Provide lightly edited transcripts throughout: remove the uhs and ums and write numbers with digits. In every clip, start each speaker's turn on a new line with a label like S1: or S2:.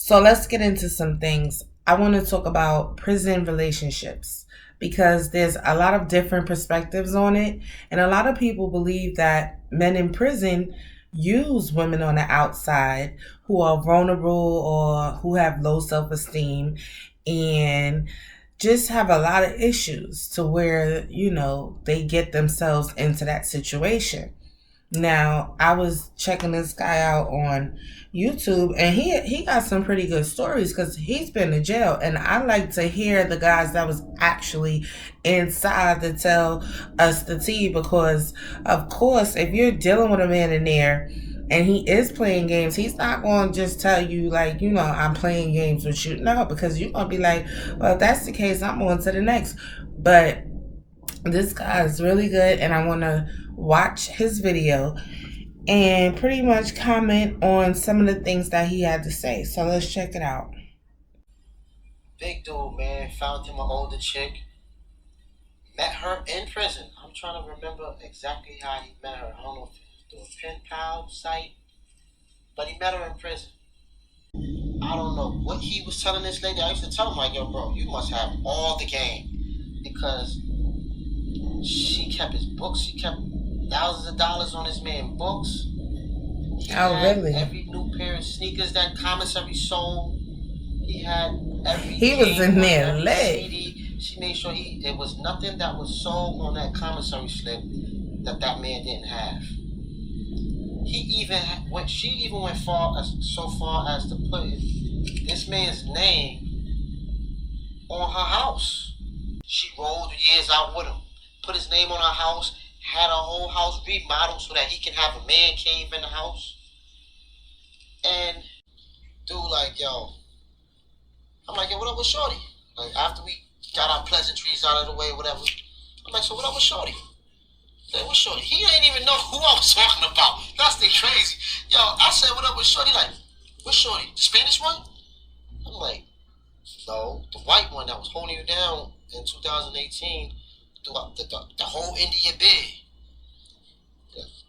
S1: So let's get into some things. I want to talk about prison relationships because there's a lot of different perspectives on it. And a lot of people believe that men in prison use women on the outside who are vulnerable or who have low self esteem and just have a lot of issues to where, they get themselves into that situation. Now, I was checking this guy out on YouTube, and he got some pretty good stories because he's been to jail. And I like to hear the guys that was actually inside to tell us the tea because, of course, if you're dealing with a man in there and he is playing games, he's not going to just tell you, like, I'm playing games with you. No, because you're going to be like, well, if that's the case, I'm on to the next. But this guy is really good, and I want to watch his video and pretty much comment on some of the things that he had to say. So let's check it out.
S2: Big dude, man. Found him an older chick. Met her in prison. I'm trying to remember exactly how he met her. I don't know if it was through a pen pal site, but he met her in prison. I don't know what he was telling this lady. I used to tell him, like, yo, bro, you must have all the game, because she kept his books. She kept thousands of dollars on this man's books. He had
S1: really?
S2: every new pair of sneakers that commissary sold. He had every.
S1: He was in there lit.
S2: She made sure it was nothing that was sold on that commissary slip that man didn't have. She even went so far as to put this man's name on her house. She rolled years out with him, put his name on her house, had her whole house remodeled so that he can have a man cave in the house. And dude, like, yo, I'm like, yo, what up with Shorty? Like, after we got our pleasantries out of the way, whatever, I'm like, so what up with Shorty? Like, what's Shorty? He ain't even know who I was talking about. That's the crazy. Yo, I said, what up with Shorty? Like, what's Shorty? The Spanish one? I'm like, no, the white one that was holding you down in 2018 throughout the whole India bid.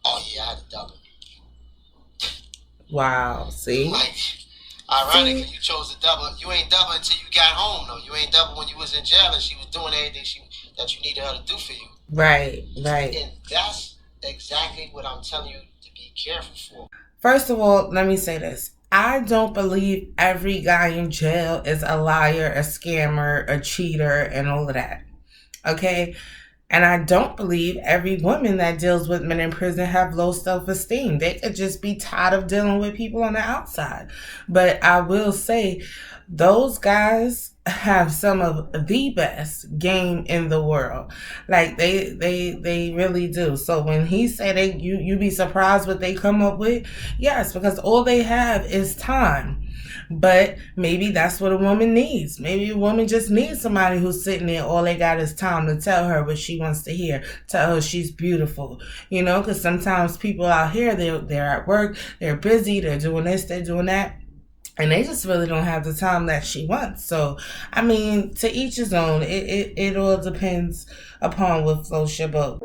S2: Oh, yeah, I had a double.
S1: Wow, see?
S2: Like, ironically, you chose the double. You ain't double until you got home, though. You ain't double when you was in jail and she was doing everything that you needed her to do for you.
S1: Right.
S2: And that's exactly what I'm telling you to be careful for.
S1: First of all, let me say this. I don't believe every guy in jail is a liar, a scammer, a cheater, and all of that. Okay? And I don't believe every woman that deals with men in prison have low self-esteem. They could just be tired of dealing with people on the outside. But I will say, those guys have some of the best game in the world. Like, they really do. So when he said you be surprised what they come up with, yes, because all they have is time. But maybe that's what a woman needs. Maybe a woman just needs somebody who's sitting there, all they got is time to tell her what she wants to hear. Tell her she's beautiful. Because sometimes people out here, they're at work, they're busy, they're doing this, they're doing that. And they just really don't have the time that she wants. So, I mean, to each his own. It all depends upon what floats your boat.